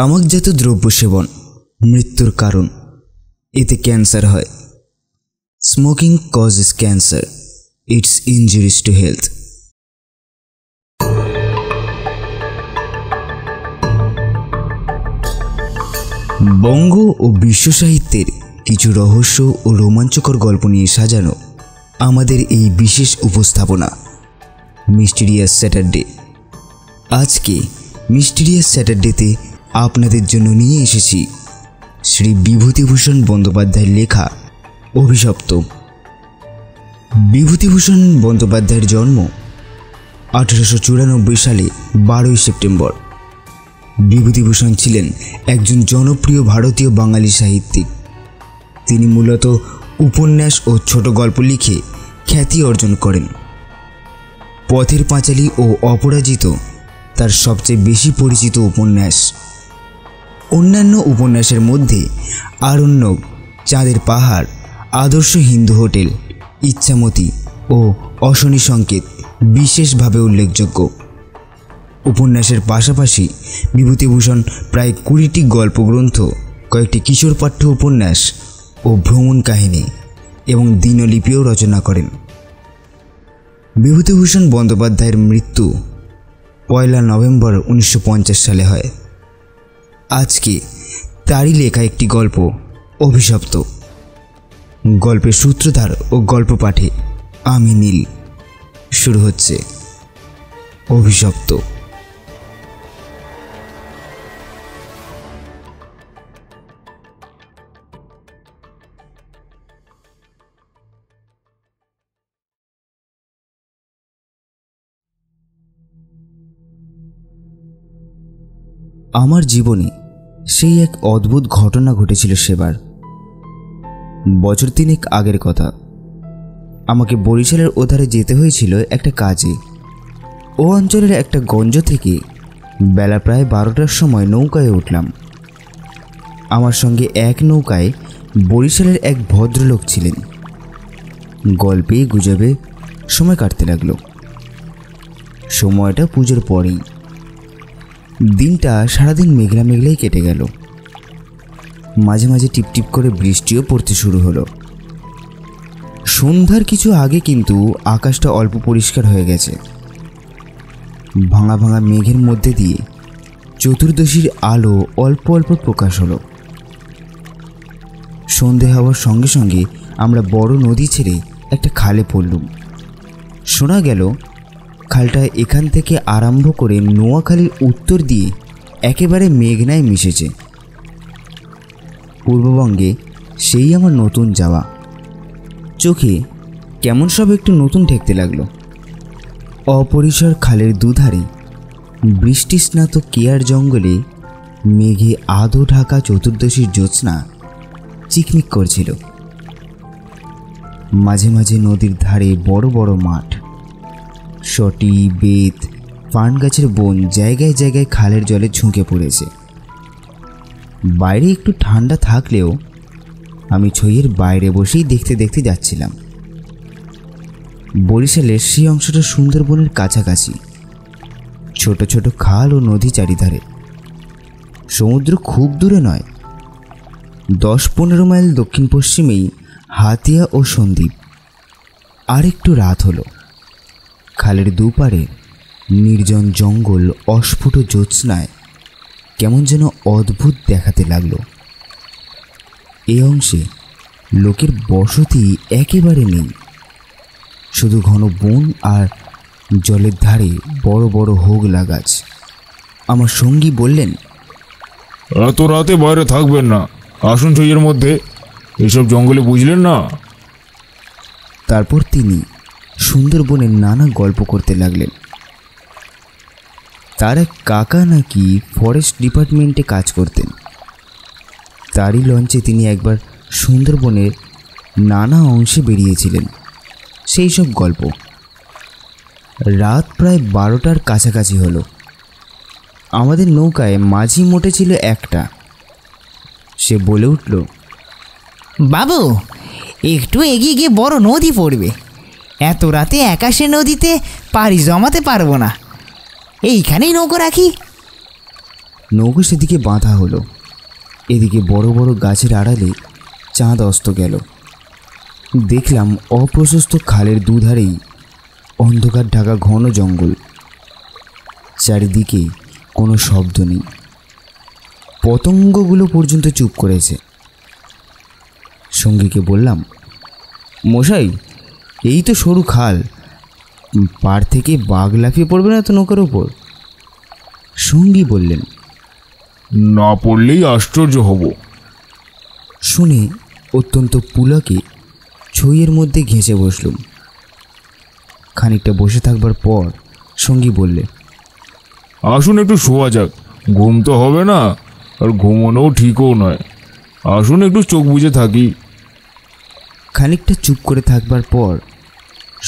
তামাকজাত দ্রব্য সেবন মৃত্যুর কারণ, এতে ক্যান্সার হয়। Smoking causes cancer, it's injuries to health. বঙ্গ ও বিশ্ব সাহিত্যের কিছু রহস্য ও রোমাঞ্চকর গল্প নিয়ে সাজানো আমাদের এই বিশেষ উপস্থাপনা মিস্টিরিয়াস স্যাটারডে। আজকে মিস্টিরিয়াস স্যাটারডেতে আপনাদের জন্য নিয়ে এসেছি শ্রী বিভূতিভূষণ বন্দ্যোপাধ্যায়ের লেখা অভিশপ্ত। বিভূতিভূষণ বন্দ্যোপাধ্যায়ের জন্ম 1894 সালে 12 সেপ্টেম্বর। বিভূতিভূষণ ছিলেন একজন জনপ্রিয় ভারতীয় বাঙালি সাহিত্যিক। তিনি মূলত উপন্যাস ও ছোট গল্প লিখে খ্যাতি অর্জন করেন। পথের পাঁচালী ও অপরাজিত তার সবচেয়ে বেশি পরিচিত উপন্যাস। অন্যান্য উপন্যাসের মধ্যে আরণ্যক, চাঁদের পাহাড়, আদর্শ হিন্দু হোটেল, ইচ্ছামতি ও অশনি সংকেত বিশেষভাবে উল্লেখযোগ্য। উপন্যাসের পাশাপাশি বিভূতিভূষণ প্রায় 20টি গল্পগ্রন্থ, কয়েকটি কিশোর পাঠ্য উপন্যাস ও ভ্রমণ কাহিনী এবং দিনলিপিও রচনা করেন। বিভূতিভূষণ বন্দ্যোপাধ্যায়ের মৃত্যু 1 নভেম্বর 1950 সালে হয়। আজকে তারই লেখা একটি গল্প অভিশপ্ত। গল্পের সূত্রধার ও গল্প পাঠে আমি নীল। শুরু হচ্ছে অভিশপ্ত। আমার জীবনে সেই এক অদ্ভুত ঘটনা ঘটেছিল সেবার। বছর 3 আগের কথা। আমাকে বরিশালের ওধারে যেতে হয়েছিল একটা কাজে। ও অঞ্চলের একটা গঞ্জ থেকে বেলা প্রায় 12টার সময় নৌকায় উঠলাম। আমার সঙ্গে এক নৌকায় বরিশালের এক ভদ্রলোক ছিলেন। গল্পে গুজবে সময় কাটতে লাগলো। সময়টা পুজোর পরেই। দিনটা সারাদিন মেঘলা মেঘলাই কেটে গেল। মাঝে মাঝে টিপটিপ করে বৃষ্টিও পড়তে শুরু হলো। সন্ধ্যার কিছু আগে কিন্তু আকাশটা অল্প পরিষ্কার হয়ে গেছে। ভাঙা ভাঙা মেঘের মধ্যে দিয়ে চতুর্দশীর আলো অল্প অল্প প্রকাশ হলো। সন্ধে হওয়ার সঙ্গে সঙ্গে আমরা বড় নদী ছেড়ে একটা খালে পড়লুম। শোনা গেল খালটা এখান থেকে আরম্ভ করে নোয়াখালীর উত্তর দিয়ে একেবারে মেঘনায় মিশেছে। পূর্ববঙ্গে সেই আমার নতুন যাওয়া। চোখে কেমন সব একটু নতুন ঠেকতে লাগলো। অপরিসর খালের দুধারে বৃষ্টিস্নাত কেয়ার জঙ্গলে মেঘে আধো ঢাকা চতুর্দশীর জ্যোৎস্না চিকমিক করছিল। মাঝে মাঝে নদীর ধারে বড় বড় মাঠ, সটি, বেত, পান গাছের বন জায়গায় জায়গায় খালের জলে ঝুঁকে পড়েছে। বাইরে একটু ঠান্ডা থাকলেও আমি ছইয়ের বাইরে বসেই দেখতে দেখতে যাচ্ছিলাম। বরিশালের সেই অংশটা সুন্দরবনের কাছাকাছি। ছোট ছোট খাল ও নদী চারিধারে। সমুদ্র খুব দূরে নয়। 10-15 মাইল দক্ষিণ পশ্চিমেই হাতিয়া ও সন্দ্বীপ। আর একটু রাত হলো। খালের দুপারে নির্জন জঙ্গল অস্ফুট জ্যোৎস্নায় কেমন যেন অদ্ভুত দেখাতে লাগলো। এই অংশে লোকের বসতি একেবারে নেই। শুধু ঘন বন আর জলের ধারে বড় বড় হোগলা গাছ। আমার সঙ্গী বললেন, এত রাতে বাইরে থাকবেন না, আসুন ছইয়ের মধ্যে, এসব জঙ্গলে বুঝলেন না। তারপর তিনি সুন্দরবনের নানা গল্প করতে লাগলেন। তার এক কাকা নাকি ফরেস্ট ডিপার্টমেন্টে কাজ করতেন। তারই লঞ্চে তিনি একবার সুন্দরবনের নানা অংশে বেরিয়েছিলেন। সেই সব গল্প। রাত প্রায় 12টার কাছাকাছি হলো। আমাদের নৌকায় মাঝি মোটে ছিল একটা। সে বলে উঠল, বাবু, একটু এগিয়ে গিয়ে বড় নদী পড়বে। এত রাতে একাশে নদীতে পাড়ি জমাতে পারবো না, এইখানেই নৌকো রাখি। নৌকো সেদিকে বাঁধা হলো। এদিকে বড় বড় গাছের আড়ালে চাঁদ অস্ত গেল। দেখলাম অপ্রশস্ত খালের দুধারেই অন্ধকার ঢাকা ঘন জঙ্গল। চারিদিকে কোনো শব্দ নেই, পতঙ্গগুলো পর্যন্ত চুপ করেছে। সঙ্গীকে বললাম, মশাই, এই তো সরু খাল, পাড় থেকে বাঘ লাফিয়ে পড়বে না তো নৌকার ওপর? সঙ্গী বললেন, না পড়লেই আশ্চর্য হব। শুনে অত্যন্ত পুলকে ছইয়ের মধ্যে ঘেঁষে বসলুম। খানিকটা বসে থাকবার পর সঙ্গী বললে, আসুন একটু শোয়া যাক, ঘুম তো হবে না, আর ঘুমোনোও ঠিকও নয়। আসুন একটু চোখ বুজে থাকি। খানিকটা চুপ করে থাকবার পর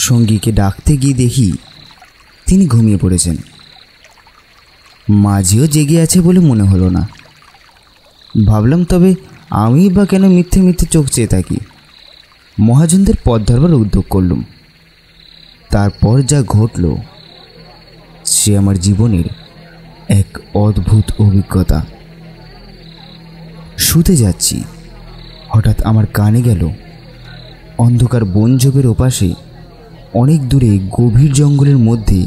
সঙ্গীকে ডাকতে গিয়ে দেখি তিনি ঘুমিয়ে পড়েছেন। মাঝিও জেগে আছে বলে মনে হলো না। ভাবলাম তবে আমি বা কেন মিথ্যে মিথ্যে চোখ চেয়ে থাকি। মহাজনদের পথ ধরবার উদ্যোগ করলুম। তারপর যা ঘটল সে আমার জীবনের এক অদ্ভুত অভিজ্ঞতা। শুতে যাচ্ছি, হঠাৎ আমার কানে গেল অন্ধকার বনঝোপের ওপাশে অনেক দূরে গভীর জঙ্গলের মধ্যে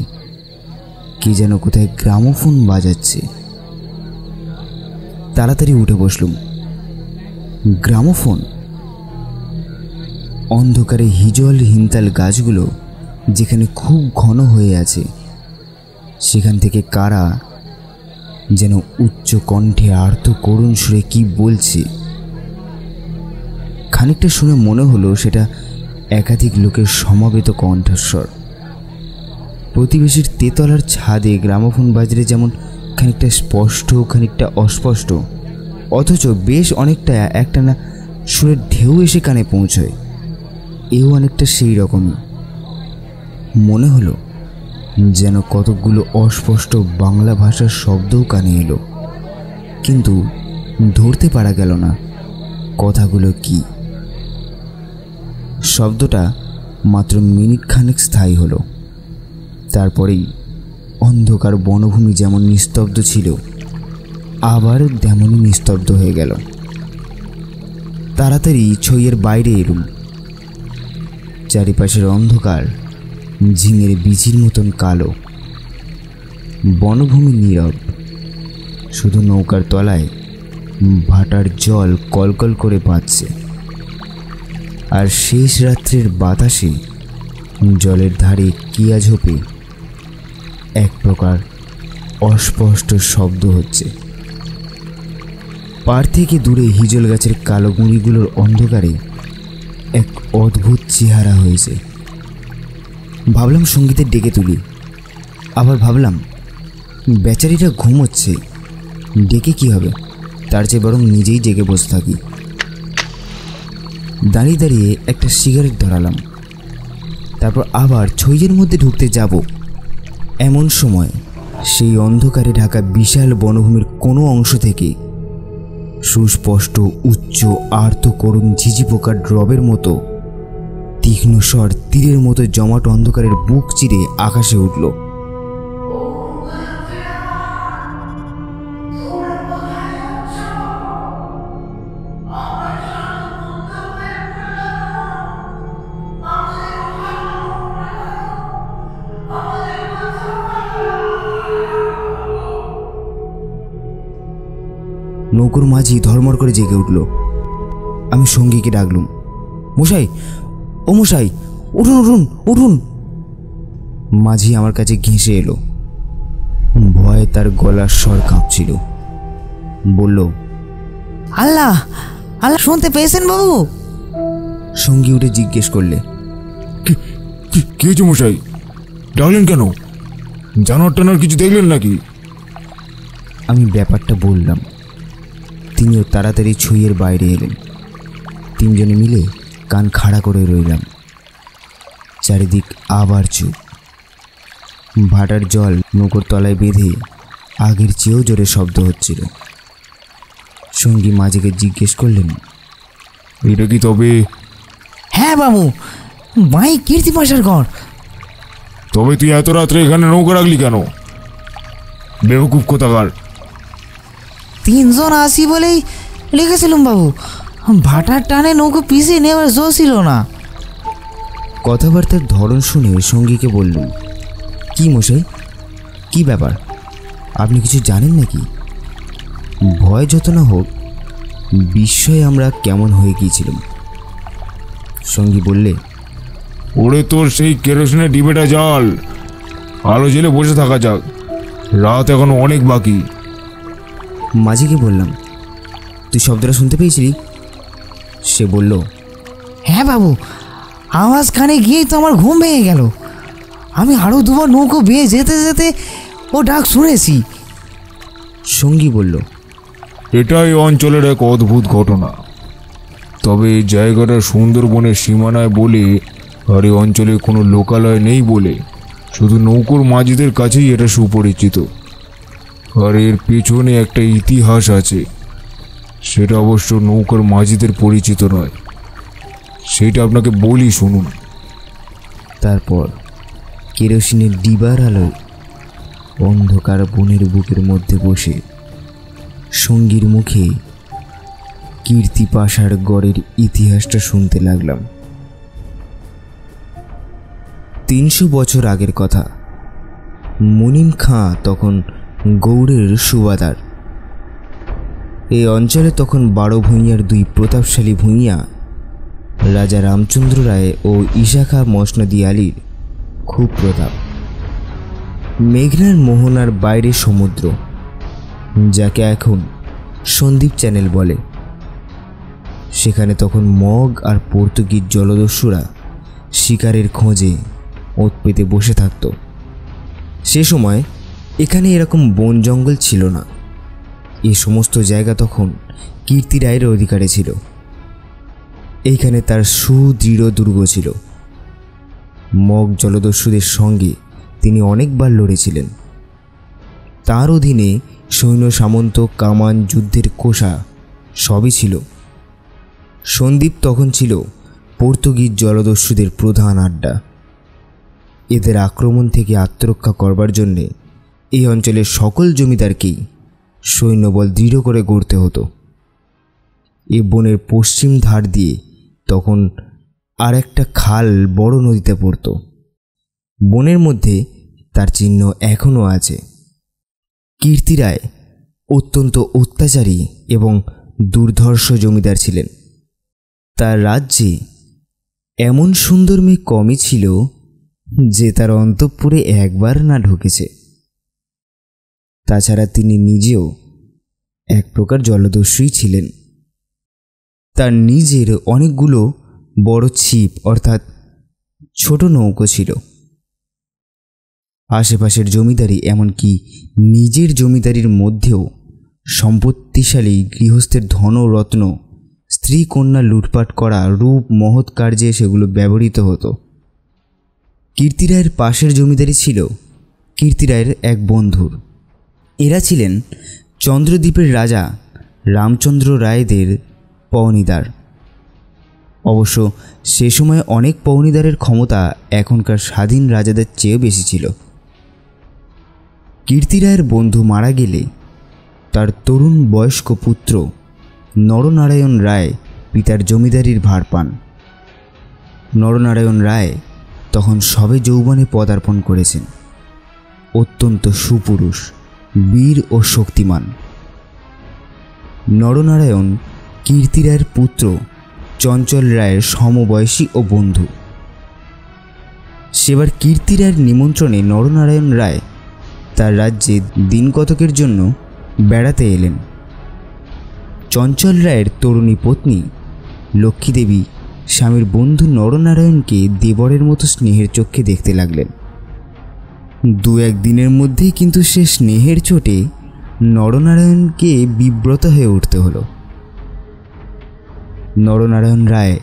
কে যেন কোথায় গ্রামোফোন বাজাচ্ছে। তাড়াতাড়ি উঠে বসলুম। গ্রামোফোন! অন্ধকারে হিজল হিমতাল গাছগুলো যেখানে খুব ঘন হয়ে আছে, সেখান থেকে কারা যেন উচ্চ কণ্ঠে আর্ত করুণ সুরে কি বলছে। খানিকটা শুনে মনে হলো সেটা একাধিক লোকের সমাবেত কণ্ঠস্বর। প্রতিবেশীর তেতলার ছাদে গ্রামোফোন বাজলে যেমন খানিকটা স্পষ্ট খানিকটা অস্পষ্ট, অথচ বেশ অনেকটা একটানা সুরের ঢেউ এসে কানে পৌঁছয়, এও অনেকটা সেই রকমই। মনে হলো যেন কতকগুলো অস্পষ্ট বাংলা ভাষার শব্দও কানে এলো, কিন্তু ধরতে পারা গেল না কথাগুলো কি। শব্দটা মাত্র মিনিট খানেক স্থায়ী হলো। তারপরেই অন্ধকার বনভূমি যেমন নিস্তব্ধ ছিল, আবার তেমনই নিস্তব্ধ হয়ে গেল। তাড়াতাড়ি ছইয়ের বাইরে এলুম। চারিপাশের অন্ধকার ঝিঙের বিচির মতন কালো। বনভূমি নীরব, শুধু নৌকার তলায় ভাটার জল কলকল করে বাজছে। আর শেষ রাত্রের বাতাসে জলের ধারে কিয়া ঝোপে এক প্রকার অস্পষ্ট শব্দ হচ্ছে। পাড় থেকে দূরে হিজল গাছের কালো গুঁড়িগুলোর অন্ধকারে এক অদ্ভুত চেহারা হয়েছে। ভাবলাম সঙ্গীতের ডেকে তুলি, আবার ভাবলাম বেচারিটা ঘুমোচ্ছে, ডেকে কি হবে, তার চেয়ে বরং নিজেই জেগে বসে থাকি। দাঁড়িয়ে দাঁড়িয়ে একটা সিগারেট ধরালাম। তারপর আবার ছইয়ের মধ্যে ঢুকতে যাব, এমন সময় সেই অন্ধকারে ঢাকা বিশাল বনভূমির কোনো অংশ থেকে সুস্পষ্ট উচ্চ আর্ত করুণ ঝিঝি পোকার ড্রবের মতো তীক্ষ্ণ স্বর তীরের মতো জমাট অন্ধকারের বুক চিরে আকাশে উঠল। নৌকোর মাঝি ধর্মর করে জেগে উঠল। আমি সঙ্গীকে ডাকলুম, মশাই, ও মশাই, উঠুন উঠুন উঠুন। মাঝি আমার কাছে ঘেঁষে এলো। ভয়ে তার গলার স্বর কাঁপছিল। বলল, আল্লাহ আল্লাহ, শুনতে পেয়েছেন বাবু? সঙ্গী উঠে জিজ্ঞেস করলে, কি হয়েছে মশাই, ডাকলেন কেন? জানোয়ার টানোয়ার কিছু দেখলেন নাকি? আমি ব্যাপারটা বললাম। তিনিও তাড়াতাড়ি ছুঁয়ের বাইরে এলেন। তিনজনে মিলে কান খাড়া করে রইলাম। চারিদিক আবার চুপ। ভাটার জল নৌকোর তলায় বেঁধে আগের চেয়েও জোরে শব্দ হচ্ছিল। সঙ্গী মাঝিকে জিজ্ঞেস করলেন, এটা কি তবে? হ্যাঁ বাবু, মাই কীর্তিপাশার ঘর। তবে তুই এত রাত্রে এখানে নৌকা রাখলি কেন? বেবকুব কোথাকার! 3 জন আসি বলেই লিখেছিলাম বাবু, ভাটার টানে নৌকো পিছিয়ে নেওয়ার জো ছিল না। কথাবার্তার ধরন শুনে সঙ্গীকে বললুম, কি মশাই, কি ব্যাপার, আপনি কিছু জানেন নাকি? ভয় যত না হোক, বিস্ময়ে আমরা কেমন হয়ে গিয়েছিলাম। সঙ্গী বললে, ওরে তোর সেই কেরোসিনের ডিবেটা জ্বাল, আলো জেলে বসে থাকা যাক, রাত এখনো অনেক বাকি। মাঝিকে বললাম, তুই শব্দটা শুনতে পেয়েছিলি? সে বলল, হ্যাঁ বাবু, আওয়াজ কানে গিয়েই তো আমার ঘুম ভেঙে গেল। আমি আরও দুবার নৌকো বেয়ে যেতে যেতে ও ডাক শুনেছি। সঙ্গী বলল, এটাই অঞ্চলের এক অদ্ভুত ঘটনা। তবে এই জায়গাটা সুন্দরবনের সীমানায় বলে আর এই অঞ্চলে কোনো লোকালয় নেই বলে শুধু নৌকোর মাঝিদের কাছেই এটা সুপরিচিত। আর এর পেছনে একটা ইতিহাস আছে, সেটা অবশ্য নৌকার মাঝিদের পরিচিত নয়। সেটা আপনাকে বলি, শুনুন। তারপর কেরোসিনের ডিবার আলোয় অন্ধকার বনের বুকের মধ্যে বসে সঙ্গীর মুখে কীর্তিপাশার গড়ের ইতিহাসটা শুনতে লাগলাম। 300 বছর আগের কথা। মুনিম খাঁ তখন গৌড়ের সুবাদার। এই অঞ্চলে তখন 12 ভূঁইয়ার 2 প্রতাপশালী ভূঁইয়া রাজা রামচন্দ্র রায় ও ইশাখা মসনদী আলীর খুব প্রতাপ। মেঘনার মোহনার বাইরে সমুদ্র, যাকে এখন সন্দ্বীপ চ্যানেল বলে। সেখানে তখন মগ আর পর্তুগিজ জলদস্যুরা শিকারের খোঁজে ওত পেতে বসে থাকত। সে সময় এখানে এরকম বন জঙ্গল ছিল না। এই সমস্ত জায়গা তখন কীর্তি রায়ের অধিকারে ছিল। এইখানে তার সুদৃঢ় দুর্গ ছিল। মগ জলদস্যুদের সঙ্গে তিনি অনেকবার লড়েছিলেন। তার অধীনে সৈন্য সামন্ত, কামান, যুদ্ধের কোষা সবই ছিল। সন্দ্বীপ তখন ছিল পর্তুগিজ জলদস্যুদের প্রধান আড্ডা। এদের আক্রমণ থেকে আত্মরক্ষা করবার জন্যে এই অঞ্চলের সকল জমিদারকেই সৈন্যবল দৃঢ় করে গড়তে হতো। এ বনের পশ্চিম ধার দিয়ে তখন আর একটা খাল বড় নদীতে পড়ত। বনের মধ্যে তার চিহ্ন এখনও আছে। কীর্তি রায় অত্যন্ত অত্যাচারী এবং দুর্ধর্ষ জমিদার ছিলেন। তার রাজ্যে এমন সুন্দর মেয়ে কমই ছিল যে তার অন্তঃপুরে একবার না ঢুকেছে। তাছাড়া তিনি নিজেও এক প্রকার জলদস্যুই ছিলেন। তার নিজের অনেকগুলো বড় ছিপ অর্থাৎ ছোট নৌকো ছিল। আশেপাশের জমিদারি, এমনকি নিজের জমিদারির মধ্যেও সম্পত্তিশালী গৃহস্থের ধন রত্ন, স্ত্রী কন্যা লুটপাট করা রূপ মহৎ কার্যে সেগুলো ব্যবহৃত হতো। কীর্তি রায়ের পাশের জমিদারি ছিল কীর্তি রায়ের এক বন্ধুর। এরা ছিলেন চন্দ্রদ্বীপের রাজা রামচন্দ্র রায়দের পৌনিদার। অবশ্য সে সময় অনেক পৌনিদারের ক্ষমতা এখনকার স্বাধীন রাজাদের চেয়েও বেশি ছিল। কীর্তি রায়ের বন্ধু মারা গেলে তার তরুণ বয়স্ক পুত্র নরনারায়ণ রায় পিতার জমিদারির ভার পান। নরনারায়ণ রায় তখন সবে যৌবনে পদার্পণ করেছেন। অত্যন্ত সুপুরুষ, বীর ও শক্তিমান। নরনারায়ণ কীর্তি রায়ের পুত্র চঞ্চল রায়ের সমবয়সী ও বন্ধু। সেবার কীর্তি রায়ের নিমন্ত্রণে নরনারায়ণ রায় তার রাজ্যে দিন কতকের জন্য বেড়াতে এলেন। চঞ্চল রায়ের তরুণী পত্নী লক্ষ্মীদেবী স্বামীর বন্ধু নরনারায়ণকে দেবরের মতো স্নেহের চোখে দেখতে লাগলেন। 2-1 দিনের মধ্যেই কিন্তু সে স্নেহের চোটে নরনারায়ণকে বিব্রত হয়ে উঠতে হলো। নরনারায়ণ রায়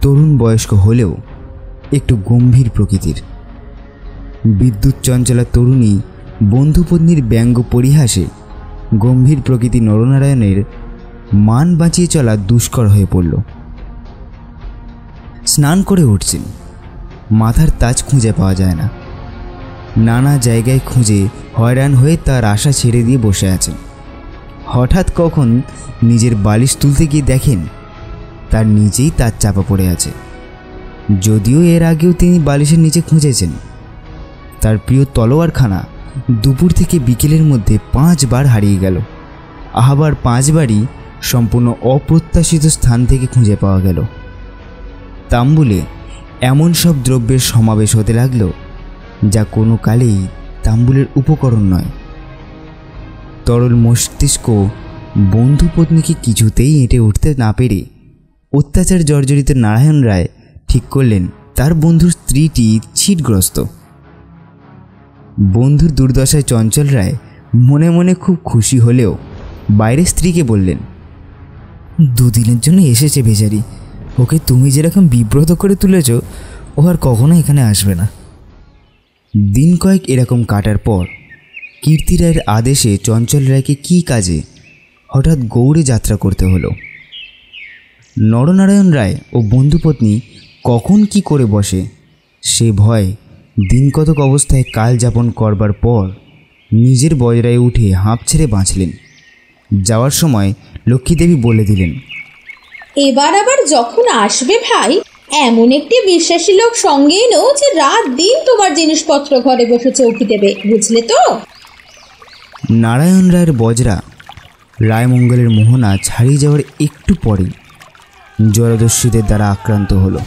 তরুণ বয়স্ক হলেও একটু গম্ভীর প্রকৃতির। বিদ্যুৎ চঞ্চলা তরুণী বন্ধুপত্নীর ব্যঙ্গ পরিহাসে গম্ভীর প্রকৃতি নরনারায়ণের মান বাঁচিয়ে চলা দুষ্কর হয়ে পড়ল। স্নান করে উঠছেন, মাথার তাজ খুঁজে পাওয়া যায় না। নানা জায়গায় খুঁজে হয়রান হয়ে তার আশা ছেড়ে দিয়ে বসে আছেন। হঠাৎ কখন নিজের বালিশ তুলতে গিয়ে দেখেন তার নিচেই তার চাপা পড়ে আছে। যদিও এর আগেও তিনি বালিশের নিচে খুঁজেছেন। তার প্রিয় তলোয়ারখানা দুপুর থেকে বিকেলের মধ্যে 5 বার হারিয়ে গেল। আবার 5 বারই সম্পূর্ণ অপ্রত্যাশিত স্থান থেকে খুঁজে পাওয়া গেল। তাম্বুলে এমন সব দ্রব্যের সমাবেশ হতে লাগলো যা কোনো কালেই তাম্বুলের উপকরণ নয়। তরল মস্তিষ্ক বন্ধু পত্নীকে কিছুতেই এঁটে উঠতে না পেরে অত্যাচার জর্জরিত নারায়ণ রায় ঠিক করলেন তার বন্ধুর স্ত্রীটি ছিটগ্রস্ত। বন্ধুর দুর্দশায় চঞ্চল রায় মনে মনে খুব খুশি হলেও বাইরে স্ত্রীকে বললেন, 2 দিনের জন্য এসেছে বেচারি, ওকে তুমি যেরকম বিব্রত করে তুলেছ ও আর কখনো এখানে আসবে না। দিন কয়েক এরকম কাটার পর কীর্তি রায়ের আদেশে চঞ্চল রায়কে কী কাজে হঠাৎ গৌড়ে যাত্রা করতে হলো। নরনারায়ণ রায় ও বন্ধুপত্নী কখন কি করে বসে সে ভয় দিন কতক অবস্থায় কাল যাপন করবার পর নিজের বজরায় উঠে হাঁপ ছেড়ে বাঁচলেন। যাওয়ার সময় লক্ষ্মীদেবী বলে দিলেন, এবার আবার যখন আসবে ভাই, এমন একটি বিশ্বাসী লোক সঙ্গে এনো যে রাত দিন তোমার জিনিসপত্র ঘরে বসে চৌকি দেবে, বুঝলে তো? নারায়ণ রায়ের বজরা রায়মঙ্গলের মোহনা ছাড়িয়ে যাওয়ার একটু পরে জলদস্যুদের দ্বারা আক্রান্ত হলো।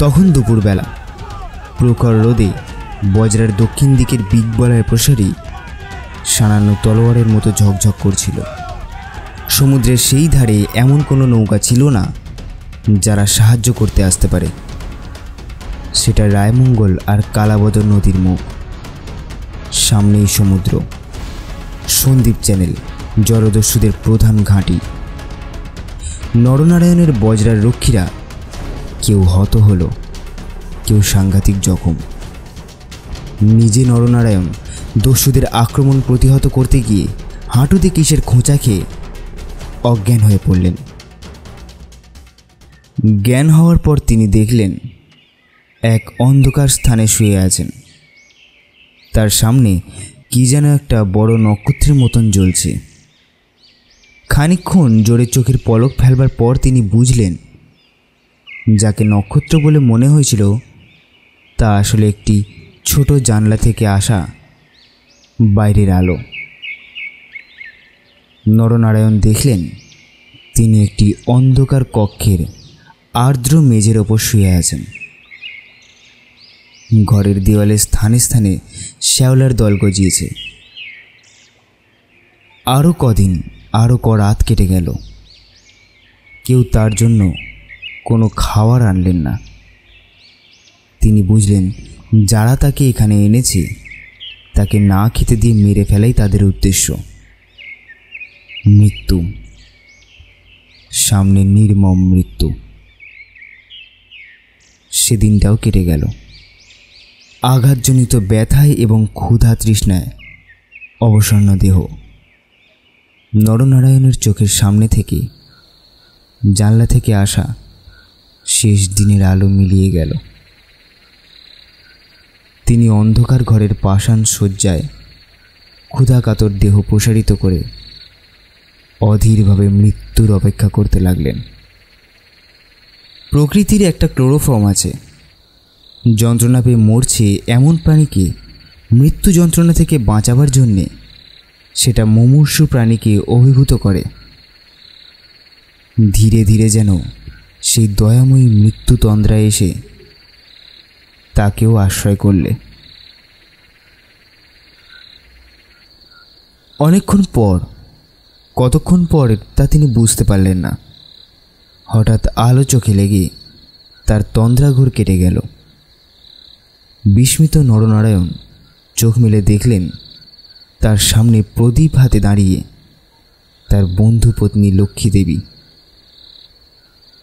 তখন দুপুরবেলা প্রখর রোদে বজরার দক্ষিণ দিকের বিগবলয়ের প্রসারী সানান্য তলোয়ারের মতো ঝকঝক করছিল। সমুদ্রের সেই ধারে এমন কোনো নৌকা ছিল না যারা সাহায্য করতে আসতে পারে। সেটা রায়মঙ্গল আর কালাবদর নদীর মুখ, সামনেই সমুদ্র। সন্দীপ চ্যানেল জলদস্যুদের প্রধান ঘাঁটি। নরনারায়ণের বজরার রক্ষীরা কেউ হত হলো, কেউ সাংঘাতিক জখম। নিজে নরনারায়ণ দস্যুদের আক্রমণ প্রতিহত করতে গিয়ে হাঁটুতে কিসের খোঁচা খেয়ে অজ্ঞান হয়ে পড়লেন। জ্ঞান হওয়ার পর তিনি দেখলেন এক অন্ধকার স্থানে শুয়ে আছেন। তার সামনে কি যেন একটা বড় নক্ষত্রের মতন জ্বলছে। খানিকক্ষণ জোরে চোখের পলক ফেলবার পর তিনি বুঝলেন যাকে নক্ষত্র বলে মনে হয়েছিল তা আসলে একটি ছোট জানলা থেকে আসা বাইরের আলো। নরনারায়ণ দেখলেন তিনি একটি অন্ধকার কক্ষের আর্দ্র মেঝের ওপর শুয়ে আছেন। ঘরের দেওয়ালে স্থানে স্থানে শ্যাওলার দল গজিয়েছে। আরও কদিন আরও রাত কেটে গেল। কেউ তার জন্য কোনো খাবার আনলেন না। তিনি বুঝলেন যারা তাকে এখানে এনেছে তাকে না খেতে দিয়ে মেরে ফেলাই তাদের উদ্দেশ্য। মৃত্যু, সামনে নির্মম মৃত্যু। সেদিনটাও কেটে গেল আঘাতজনিত ব্যথায় এবং ক্ষুধা তৃষ্ণায় অবসন্ন দেহ। নরনারায়ণের চোখের সামনে থেকে জানলা থেকে আসা শেষ দিনের আলো মিলিয়ে গেল। তিনি অন্ধকার ঘরের পাষাণ শয্যায় ক্ষুধাকাতর দেহ প্রসারিত করে অধীরভাবে মৃত্যুর অপেক্ষা করতে লাগলেন। প্রকৃতির একটা ক্লোরোফর্ম আছে। যন্ত্রণা পেয়ে মরছে এমন প্রাণীকে মৃত্যু যন্ত্রণা থেকে বাঁচাবার জন্যে সেটা মুমূর্ষু প্রাণীকে অভিভূত করে। ধীরে ধীরে যেন সেই দয়াময়ী মৃত্যু তন্দ্রায় এসে তাকেও আশ্রয় করলে। অনেকক্ষণ পর, কতক্ষণ পর তা তিনি বুঝতে পারলেন না। হঠাৎ আলো চোখে লেগে তার তন্দ্রাঘোর কেটে গেল। বিস্মিত নরনারায়ণ চোখ মেলে দেখলেন তার সামনে প্রদীপ হাতে দাঁড়িয়ে তার বন্ধু পত্নী লক্ষ্মীদেবী।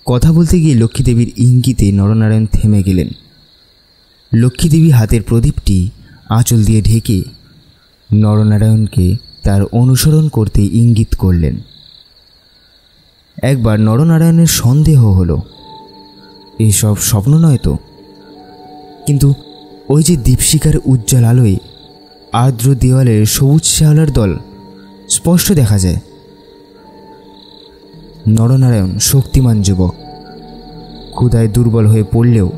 কথা বলতে গিয়ে লক্ষ্মীদেবীর ইঙ্গিতে নরনারায়ণ থেমে গেলেন। লক্ষ্মীদেবী হাতের প্রদীপটি আঁচল দিয়ে ঢেকে নরনারায়ণকে তার অনুসরণ করতে ইঙ্গিত করলেন। একবার নরনারায়ণের সন্দেহ হলো এসব স্বপ্ন নয় তো, কিন্তু ওই যে দীপশিখার উজ্জ্বল আলোয় আর্দ্র দেওয়ালের সবুজ শ্যাওলার দল স্পষ্ট দেখা যায়। নরনারায়ণ শক্তিমান যুবক, ক্ষুধায় দুর্বল হয়ে পড়লেও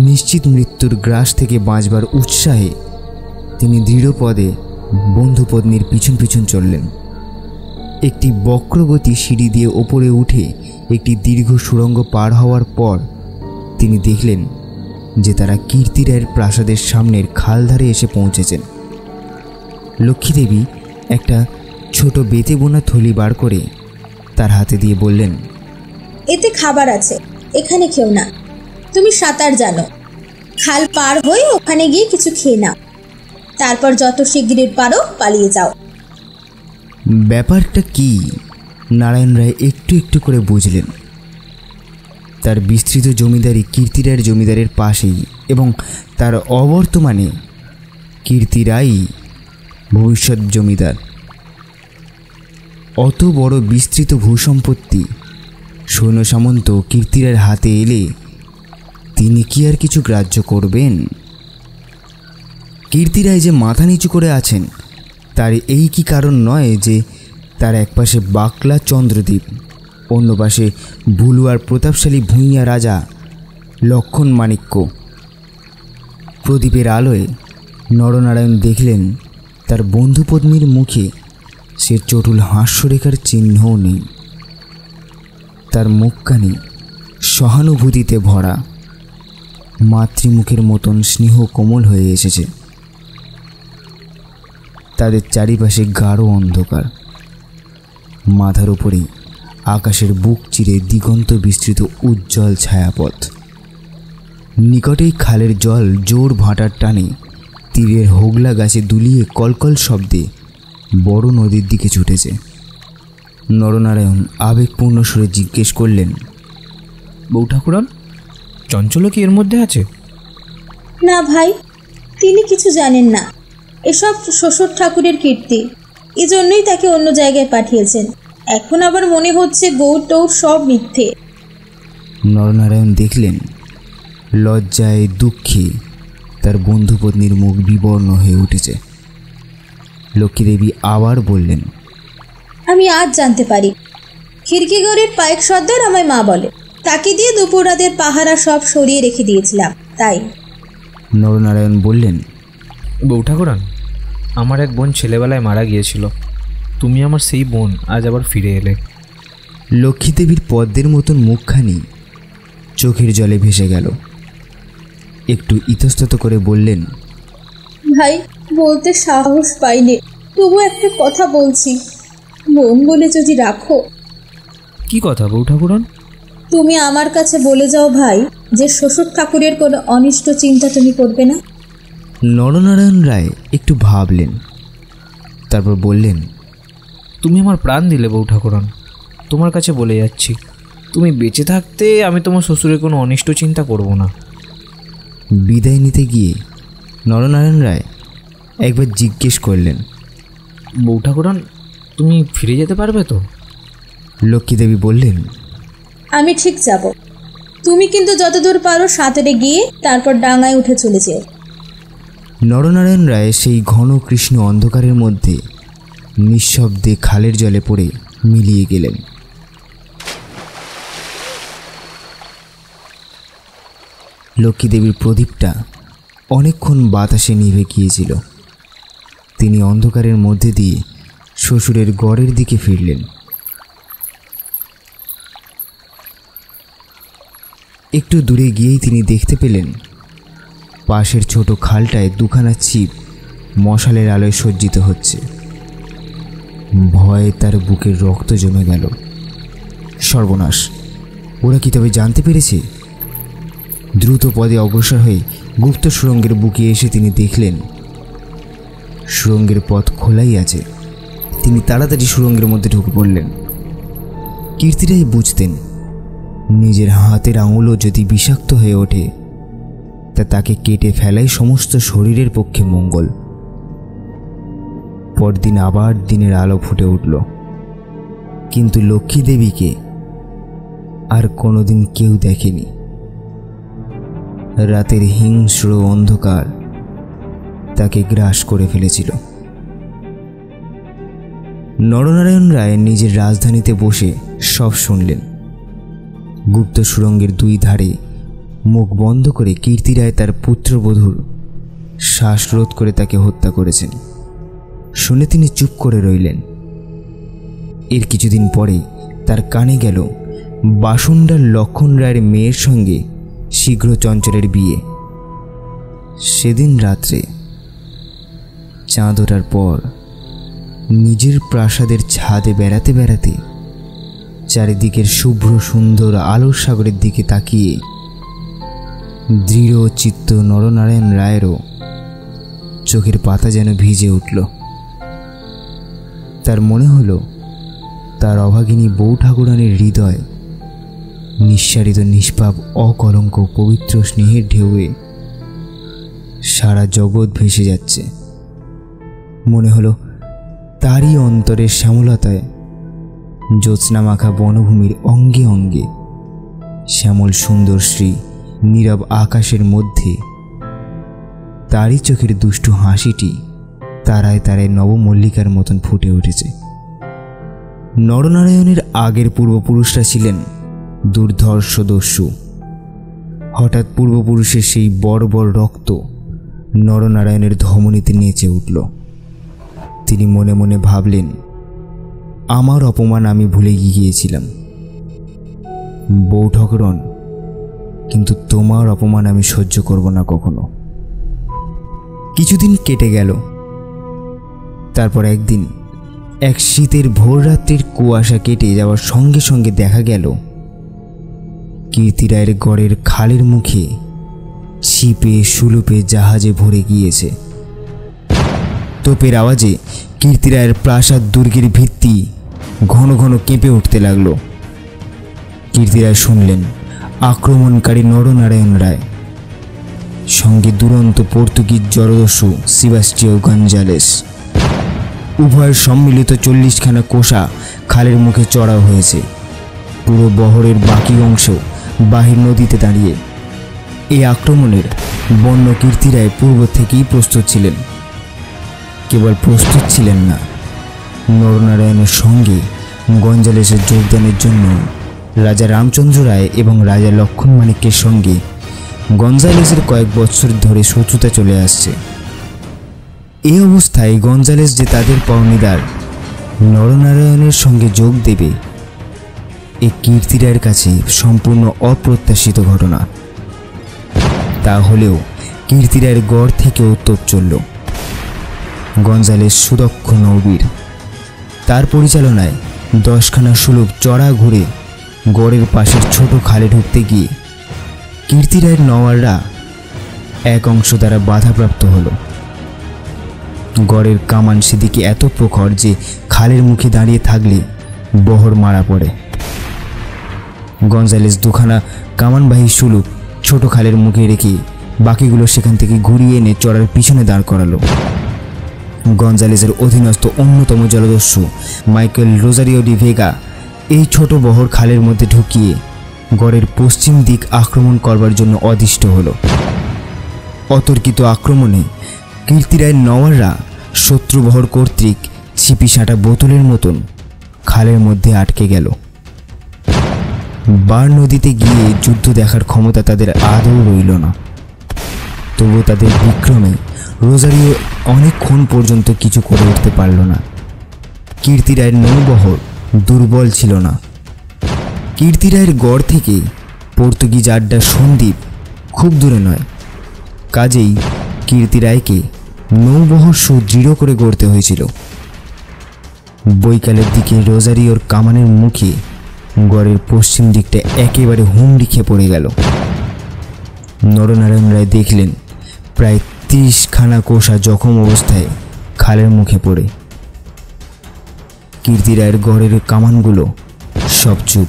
নিশ্চিত মৃত্যুর গ্রাস থেকে বাঁচবার উৎসাহে তিনি দৃঢ় পদে বন্ধুপত্নীর পিছন পিছন চললেন। একটি বক্রগতি সিঁড়ি দিয়ে ওপরে উঠে একটি দীর্ঘ সুড়ঙ্গ পার হওয়ার পর তিনি দেখলেন যে তারা কীর্তিরায়ের প্রাসাদের সামনের খালধারে এসে পৌঁছেছেন। লক্ষ্মীদেবী একটা ছোট বেতে বোনা থলি বার করে তার হাতে দিয়ে বললেন, এতে খাবার আছে, এখানে খেও না। তুমি সাঁতার জানো, খাল পার হয়ে ওখানে গিয়ে কিছু খেয়ে নাও, তারপর যত শিগগির পারো পালিয়ে যাও। ব্যাপারটা কি নারায়ণ রায় একটু একটু করে বুঝলেন। তার বিস্তৃত জমিদারি কীর্তিরায়ের জমিদারের পাশেই এবং তার অবর্তমানে কীর্তিরায়ই ভবিষ্যৎ জমিদার। অত বড় বিস্তৃত ভূসম্পত্তি সৈন্য সামন্ত কীর্তিরায়ের হাতে এলে তিনি কি আর কিছু গ্রাহ্য করবেন? কীর্তিরায় যে মাথা নিচু করে আছেন তার এই কি কারণ নয় যে তার একপাশে বাকলা চন্দ্রদ্বীপ, অন্য পাশে ভুলুয়ার প্রতাপশালী ভূঁইয়া রাজা লক্ষণ মাণিক্য। প্রদীপের আলোয় নরনারায়ণ দেখলেন তার বন্ধুপত্নীর মুখে সে চটুল হাস্যরেখার চিহ্নও নেই। তার মুখখানি সহানুভূতিতে ভরা, মাতৃমুখের মতন স্নেহ কোমল হয়ে এসেছে। তাদের চারিপাশে গাঢ় অন্ধকার, মাথার উপরেই আকাশের বুক চিরে দিগন্ত বিস্তৃত উজ্জ্বল ছায়াপথ। নিকটেই খালের জল জোর ভাটার টানে তীরের হোগলা গাছে দুলিয়ে কলকল শব্দে বড় নদীর দিকে ছুটেছে। নরনারায়ণ আবেগপূর্ণ সুরে জিজ্ঞেস করলেন, বউ ঠাকুরন, চঞ্চলও কি এর মধ্যে আছে? না ভাই, তিনি কিছু জানেন না। এসব শ্বশুর ঠাকুরের কীর্তি, এজন্যই তাকে অন্য জায়গায় পাঠিয়েছেন। এখন আবার মনে হচ্ছে গৌর টৌর সব মিথ্যে। নরনারায়ণ দেখলেন লজ্জায় দুঃখে তার বন্ধুপত্নীর মুখ বিবর্ণ হয়ে উঠেছে। লক্ষ্মীদেবী আবার বললেন, আমি আজ জানতে পারি খিড়কিগড়ের পাইক সর্দার আমায় মা বলে। তাকে দিয়ে দুপুর রাতের পাহারা সব সরিয়ে রেখে দিয়েছিলাম, তাই। নরনারায়ণ বললেন, বউ ঠাকুরন, আমার এক বোন ছেলেবেলায় মারা গিয়েছিল। তুমি আমার সেই বোন আজ আবার ফিরে এলে। লক্ষ্মীদেবীর পদ্মের মতন মুখখানি চোখের জলে ভেসে গেল। একটু ইতস্তত করে বললেন, ভাই, বলতে সাহস পাইনি, তবু একটা কথা বলছি, বোন বলে যদি রাখো। কি কথা বউ ঠাকুরন? তুমি আমার কাছে বলে যাও ভাই যে শ্বশুর ঠাকুরের কোনো অনিষ্ট চিন্তা তুমি করবে না। নরনারায়ণ রায় একটু ভাবলেন, তারপর বললেন, তুমি আমার প্রাণ দিলে বউ ঠাকুরন, তোমার কাছে বলে যাচ্ছি, তুমি বেঁচে থাকতে আমি তোমার শ্বশুরের কোনো অনিষ্ট চিন্তা করব না। বিদায় নিতে গিয়ে নরনারায়ণ রায় একবার জিজ্ঞেস করলেন, বউ ঠাকুরন, তুমি ফিরে যেতে পারবে তো? লক্ষ্মীদেবী বললেন, আমি ঠিক যাব। তুমি কিন্তু যতদূর পারো সাঁতরে গিয়ে তারপর ডাঙায় উঠে চলে যেও। নরনারায়ণ রায় সেই ঘন কৃষ্ণ অন্ধকারের মধ্যে নিঃশব্দে খালের জলে পড়ে মিলিয়ে গেলেন। লক্ষ্মীদেবীর প্রদীপটা অনেকক্ষণ বাতাসে নিভে গিয়েছিল। তিনি অন্ধকারের মধ্যে দিয়ে শ্বশুরের গড়ের দিকে ফিরলেন। একটু দূরে গিয়েই তিনি দেখতে পেলেন পাশের ছোট খালটায় দুখানা ছিপ মশালের আলোয় সজ্জিত হচ্ছে। ভয়ে তার বুকের রক্ত জমে গেল। সর্বনাশ! ওরা কি তবে জানতে পেরেছে? দ্রুত পদে অগ্রসর হয়ে গুপ্ত সুড়ঙ্গের বুকে এসে তিনি দেখলেন সুড়ঙ্গের পথ খোলাই আছে। তিনি তাড়াতাড়ি সুড়ঙ্গের মধ্যে ঢুকে পড়লেন। কীর্তিরাই বুঝতেন নিজের হাতের আঙুলও যদি বিষাক্ত হয়ে ওঠে তা তাকে কেটে ফেলাই সমস্ত শরীরের পক্ষে মঙ্গল। পরদিন আবার দিনের আলো ফুটে উঠল, কিন্তু লক্ষ্মী দেবীকে আর কোনোদিন কেউ দেখেনি। রাতের হিংস্র অন্ধকার তাকে গ্রাস করে ফেলেছিল। নরনারায়ণ রায় নিজের রাজধানীতে বসে সব শুনলেন। গুপ্ত সুড়ঙ্গের দুই ধারে মুখ বন্ধ করে কীর্তি রায় তার পুত্রবধূর শ্বাসরোধ করে তাকে হত্যা করেছেন। শুনে তিনি চুপ করে রইলেন। এর কিছুদিন পরে তার কানে গেল বাসুন্ডার লক্ষণ রায়ের মেয়ের সঙ্গে শীঘ্র চঞ্চলের বিয়ে। সেদিন রাত্রে চাঁদ ওঠার পর নিজের প্রাসাদের ছাদে বেড়াতে বেড়াতে চারিদিকের শুভ্র সুন্দর আলোর সাগরের দিকে তাকিয়ে দৃঢ় চিত্ত নরনারায়ণ রায়েরও চোখের পাতা যেন ভিজে উঠল। তার মনে হলো তার অভাগিনী বউ ঠাকুরানীর হৃদয় নিঃসারিত নিষ্পাপ অকলঙ্ক পবিত্র স্নেহের ঢেউয়ে সারা জগৎ ভেসে যাচ্ছে। মনে হলো তারই অন্তরের শ্যামলতায় জ্যোৎস্না মাখা বনভূমির অঙ্গে অঙ্গে শ্যামল সুন্দর শ্রী নীরব আকাশের মধ্যে তারই চোখের দুষ্টু হাসিটি তারায় তারায় নবমল্লিকার মতন ফুটে উঠেছে। নরনারায়ণের আগের পূর্বপুরুষরা ছিলেন দুর্ধর্ষ দস্যু। হঠাৎ পূর্বপুরুষের সেই বর্বর রক্ত নরনারায়ণের ধমনীতে নেচে উঠল। তিনি মনে মনে ভাবলেন, আমার অপমান আমি ভুলে গিয়েছিলাম বউ ঠাকুরন, কিন্তু তোমার অপমান আমি সহ্য করব না কখনো। কিছুদিন কেটে গেল। তারপর একদিন এক শীতের ভোররাত্রির কুয়াশা কেটে যাওয়ার সঙ্গে সঙ্গে দেখা গেল কীর্তি রায়ের গড়ের খালের মুখে ছিপে সুলুপে জাহাজে ভরে গিয়েছে। তোপের আওয়াজে কীর্তি রায়ের প্রাসাদ দুর্গের ভিত্তি ঘন ঘন কেঁপে উঠতে লাগলো। কীর্তি রায় শুনলেন আক্রমণকারী নরনারায়ণ রায়, সঙ্গে দুরন্ত পর্তুগিজ জলদস্যু সেবাস্টিয়ান গঞ্জালেস। উভয়ের সম্মিলিত 40খানা কোষা খালের মুখে চড়াও হয়েছে। পুরো বহরের বাকি অংশ বাহির নদীতে দাঁড়িয়ে। এই আক্রমণের বন্য কীর্তি রায় পূর্ব থেকেই প্রস্তুত ছিলেন। কেবল প্রস্তুত ছিলেন না, নরনারায়ণের সঙ্গে গঞ্জালেসের যোগদানের জন্য রাজা রামচন্দ্র রায় এবং রাজা লক্ষণ মাণিক্যের সঙ্গে গঞ্জালেসের কয়েক বৎসর ধরে শত্রুতা চলে আসছে। এই অবস্থায় গঞ্জালেস যে তাদের পাওনিদার নরনারায়ণের সঙ্গে যোগ দেবে, এই কীর্তি রায়ের কাছে সম্পূর্ণ অপ্রত্যাশিত ঘটনা। তা হলেও কীর্তি রায়ের গড় থেকেও তোপ চলল। গঞ্জালেস সুদক্ষ নৌবীর। তার পরিচালনায় 10খানা সুলুপ চড়া ঘুরে গড়ের পাশের ছোট খালে ঢুকতে গিয়ে কীর্তি রায়ের নওয়াররা এক অংশ দ্বারা বাধাপ্রাপ্ত হলো। গড়ের কামান সেদিকে এত প্রখর যে খালের মুখে দাঁড়িয়ে থাকলে বহর মারা পড়ে। গঞ্জালেস 2খানা কামানবাহী সুলুপ ছোট খালের মুখে রেখে বাকিগুলো সেখান থেকে ঘুরিয়ে এনে চড়ার পিছনে দাঁড় করালো। গঞ্জালেসের অধীনস্থ অন্যতম জলদস্যু মাইকেল রোজারিও ডি ভেগা এই ছোট বহর খালের মধ্যে ঢুকিয়ে গড়ের পশ্চিম দিক আক্রমণ করবার জন্য অদিষ্ট হলো। অতর্কিত আক্রমণে কীর্তি রায়ের নওয়াররা শত্রুবহর কর্তৃক ছিপি সাঁটা বোতলের মতন খালের মধ্যে আটকে গেল। বার নদীতে গিয়ে যুদ্ধ দেখার ক্ষমতা তাদের আদৌ রইল না। তবু তাদের বিক্রমে রোজারিও অনেকক্ষণ পর্যন্ত কিছু করে উঠতে পারল না। কীর্তি রায়ের নৌবহর দুর্বল ছিল না। কীর্তি রায়ের গড় থেকে পর্তুগিজ আড্ডা সন্দ্বীপ খুব দূরে নয়। কাজেই কীর্তি রায়কে নৌবহর সুদৃঢ় করে গড়তে হয়েছিল। বৈকালের দিকে রোজারিওর কামানের মুখে গড়ের পশ্চিম দিকটা একেবারে হুমড়ি খেয়ে পড়ে গেল। নরনারায়ণ রায় দেখলেন প্রায় 30খানা কোষা জখম অবস্থায় খালের মুখে পড়ে। কীর্তি রায়ের গড়ের কামানগুলো সব চুপ।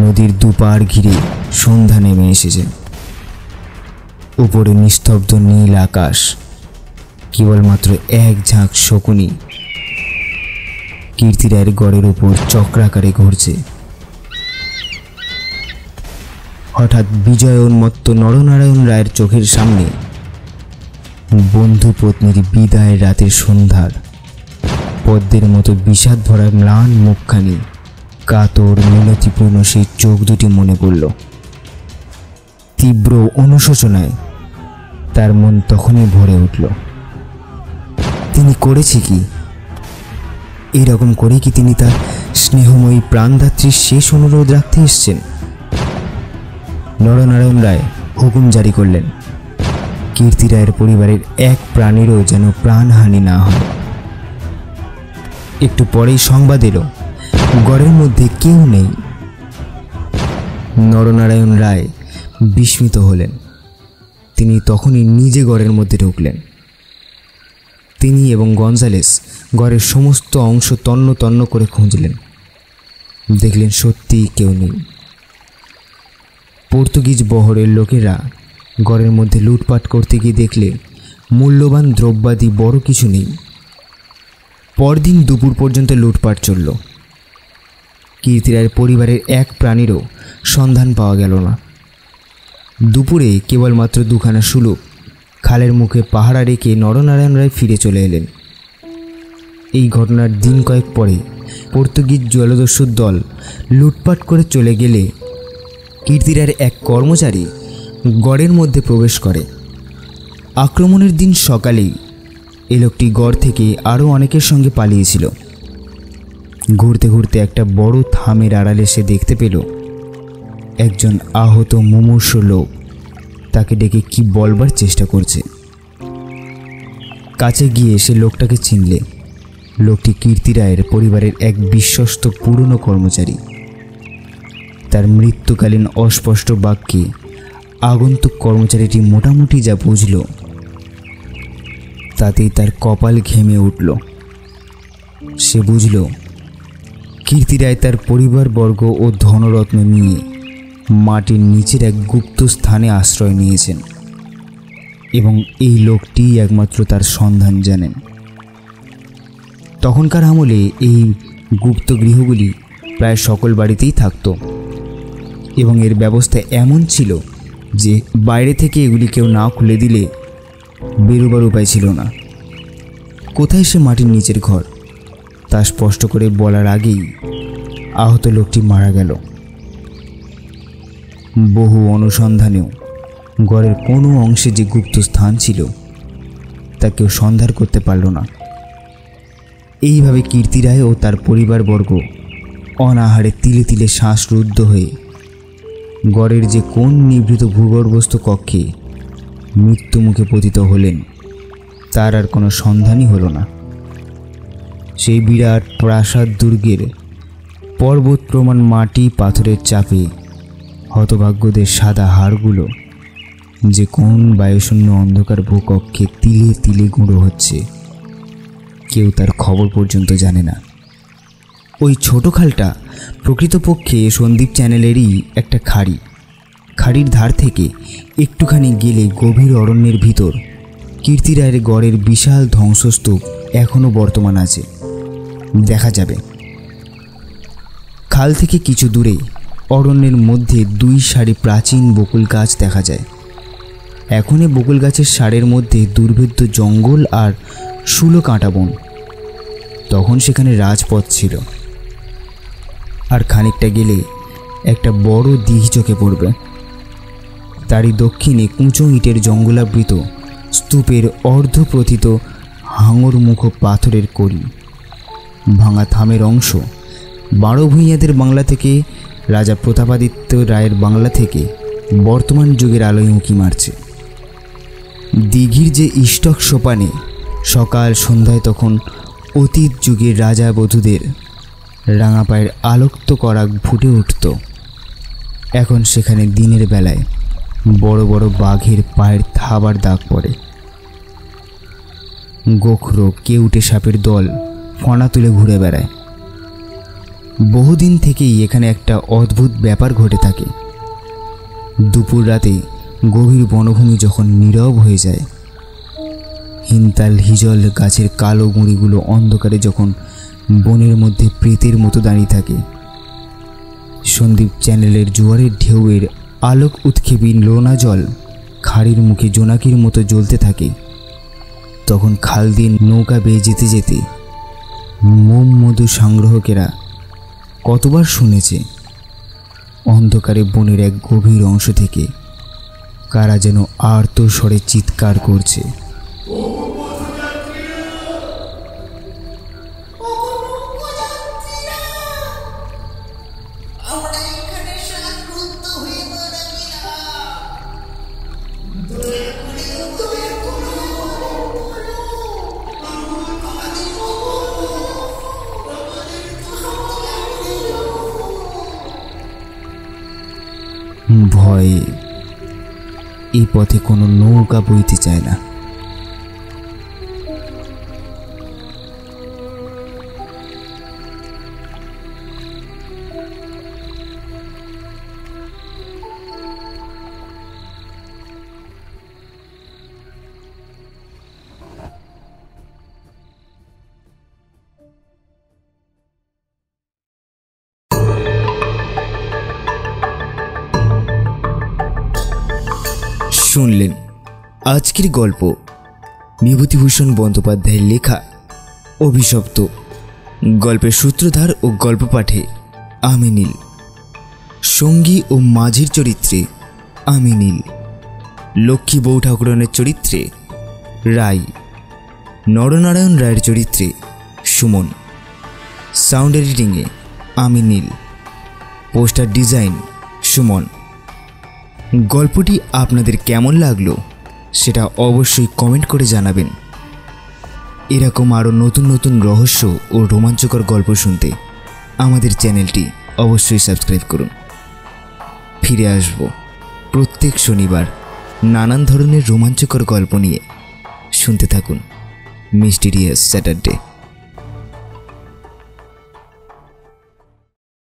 নদীর দুপার ঘিরে সন্ধ্যা নেমে এসেছে। উপরে নিস্তব্ধ নীল আকাশ, কেবলমাত্র এক ঝাঁক শকুনি কীর্তি রায়ের গড়ের উপর চক্রাকারে ঘুরছে। হঠাৎ বিজয় উন্মত্ত নরনারায়ণ রায়ের চোখের সামনে বন্ধু পত্নীর বিদায় রাতের সন্ধ্যার পদ্মের মতো বিষাদ ভরা ম্লান মুখখানি, কাতর মিনতিপূর্ণ সেই চোখ দুটি মনে পড়ল। তীব্র অনুশোচনায় তার মন তখনই ভরে উঠল। তিনি করেছে কি? এইরকম করে কি তিনি তার স্নেহময়ী প্রাণদাত্রীর শেষ অনুরোধ রাখতে এসছেন? নরনারায়ণ রায় হুকুম জারি করলেন, কীর্তি রায়ের পরিবারের এক প্রাণীরও যেন প্রাণহানি না হয়। একটু পরেই সংবাদ এলো, গড়ের মধ্যে কেউ নেই। নরনারায়ণ রায় বিস্মিত হলেন। তিনি তখনই নিজে গড়ের মধ্যে ঢুকলেন। তিনি এবং গঞ্জালেস গড়ের সমস্ত অংশ তন্ন তন্ন করে খুঁজলেন। দেখলেন সত্যিই কেউ নেই। পর্তুগিজ বহরের লোকেরা গড়ের মধ্যে লুটপাট করতে গিয়ে দেখলে মূল্যবান দ্রব্যাদি বড় কিছু নেই। পরদিন দুপুর পর্যন্ত লুটপাট চলল। কীর্তি রায়ের পরিবারের এক প্রাণীরও সন্ধান পাওয়া গেল না। দুপুরে কেবলমাত্র দুখানা সুলুক খালের মুখে পাহারা রেখে নরনারায়ণ রায় ফিরে চলে এলেন। এই ঘটনার দিন কয়েক পরে পর্তুগিজ জলদস্যুর দল লুটপাট করে চলে গেলে কীর্তি রায়ের এক কর্মচারী গড়ের মধ্যে প্রবেশ করে। আক্রমণের দিন সকালেই এই লোকটি গড় থেকে আরও অনেকের সঙ্গে পালিয়েছিল। ঘুরতে ঘুরতে একটা বড় থামের আড়ালে সে দেখতে পেল একজন আহত মুমূর্ষ লোক তাকে ডেকে কি বলবার চেষ্টা করছে। কাছে গিয়ে সে লোকটাকে চিনলে। লোকটি কীর্তি রায়ের পরিবারের এক বিশ্বস্ত পুরনো কর্মচারী। তার মৃত্যুকালীন অস্পষ্ট বাক্যে আগন্তুক কর্মচারীটি মোটামুটি যা বুঝল তাতেই তার কপাল ঘেমে উঠল। সে বুঝল কীর্তি রায় তার পরিবারবর্গ ও ধনরত্ন নিয়ে মাটির নিচের এক গুপ্ত স্থানে আশ্রয় নিয়েছেন এবং এই লোকটি একমাত্র তার সন্ধান জানেন। তখনকার আমলে এই গুপ্ত গৃহগুলি প্রায় সকল বাড়িতেই থাকত এবং এর ব্যবস্থা এমন ছিল যে বাইরে থেকে এগুলি কেউ না খুলে দিলে বেরোবার উপায় ছিল না। কোথায় সে মাটির নিচের ঘর তা স্পষ্ট করে বলার আগেই আহত লোকটি মারা গেল। বহু অনুসন্ধানেও গড়ের কোনো অংশে যে গুপ্ত স্থান ছিল তা কেউ সন্ধান করতে পারল না। এইভাবে কীর্তি রায় ও তার পরিবারবর্গ অনাহারে তিলে তিলে শ্বাসরুদ্ধ হয়ে গড়ের যে কোন নিভৃত ভূগর্ভস্থ কক্ষে মৃত্যুমুখে পতিত হলেন তার আর কোনো সন্ধানই হলো না। সেই বিরাট প্রাসাদ দুর্গের পর্বত প্রমাণ মাটি পাথরের চাপে হতভাগ্যদের সাদা হাড়গুলো যে কোন বায়ুশূন্য অন্ধকার ভূকক্ষে তিলে তিলে গুঁড়ো হচ্ছে কেউ তার খবর পর্যন্ত জানে না। ওই ছোট খালটা প্রকৃতপক্ষে সন্দীপ চ্যানেলেরই একটা খাড়ি। খাড়ির ধার থেকে একটুখানি গেলে গভীর অরণ্যের ভিতর কীর্তি রায়ের গড়ের বিশাল ধ্বংসস্তূপ এখনও বর্তমান আছে, দেখা যাবে। খাল থেকে কিছু দূরে অরণ্যের মধ্যে দুই সারি প্রাচীন বকুল গাছ দেখা যায়। এখন এই বকুল গাছের সারের মধ্যে দুর্ভেদ্য জঙ্গল আর শুলো কাঁটা বন। তখন সেখানে রাজপথ ছিল। আর খানিকটা গেলে একটা বড় দিঘি চোখে পড়বে। তারই দক্ষিণে কুঁচো ইটের জঙ্গলাবৃত স্তূপের অর্ধপ্রথিত হাঙরমুখ পাথরের কড়ি। ভাঙা থামের অংশ বারো ভূঁইয়াদের বাংলা থেকে রাজা প্রতাপাদিত্য রায়ের বাংলা থেকে বর্তমান যুগের আলোয় উঁকি মারছে। দিঘির যে ইষ্টক সোপানে সকাল সন্ধ্যায় তখন অতীত যুগের রাজা বধূদের রাঙা পায়ের আলোক্ত করাগ ফুটে উঠত। এখন সেখানে দিনের বেলায় বড় বড় বাঘের পায়ের থাবার দাগ পড়ে। গোখরো কেউটে সাপের দল ফণা তুলে ঘুরে বেড়ায়। বহুদিন থেকেই এখানে একটা অদ্ভুত ব্যাপার ঘটে থাকে। দুপুর রাতে গভীর বনভূমি যখন নীরব হয়ে যায়, হিনতাল হিজল গাছের কালো গুঁড়িগুলো অন্ধকারে যখন বনের মধ্যে প্রেতের মতো দাঁড়িয়ে থাকে, সন্দীপ চ্যানেলের জোয়ারের ঢেউয়ের আলোক উৎক্ষেপী লোনা জল খাড়ির মুখে জোনাকির মতো জ্বলতে থাকে, তখন খাল দিয়ে নৌকা বেয়ে যেতে যেতে মোম মধু সংগ্রহকেরা কতবার শুনেছে অন্ধকারে বনের এক গভীর অংশ থেকে কারা যেন আর্ত স্বরে চিৎকার করছে। ভয়ে এই পথে কোনো নৌকা বইতে চায় না। শুনলেন আজকের গল্প বিভূতিভূষণ বন্দ্যোপাধ্যায়ের লেখা অভিশপ্ত। গল্পের সূত্রধার ও গল্প পাঠে আমি নীল, সঙ্গী ও মাঝির চরিত্রে আমি নীল, লক্ষ্মী বউ ঠাকুরানের চরিত্রে রায়, নরনারায়ণ রায়ের চরিত্রে সুমন, সাউন্ড এডিটিংয়ে আমি নীল, পোস্টার ডিজাইন সুমন। গল্পটি আপনাদের কেমন লাগলো সেটা অবশ্যই কমেন্ট করে জানাবেন। এরকম আরও নতুন নতুন রহস্য ও রোমাঞ্চকর গল্প শুনতে আমাদের চ্যানেলটি অবশ্যই সাবস্ক্রাইব করুন। ফিরে আসব প্রত্যেক শনিবার নানান ধরনের রোমাঞ্চকর গল্প নিয়ে। শুনতে থাকুন মিস্টিরিয়াস স্যাটারডে।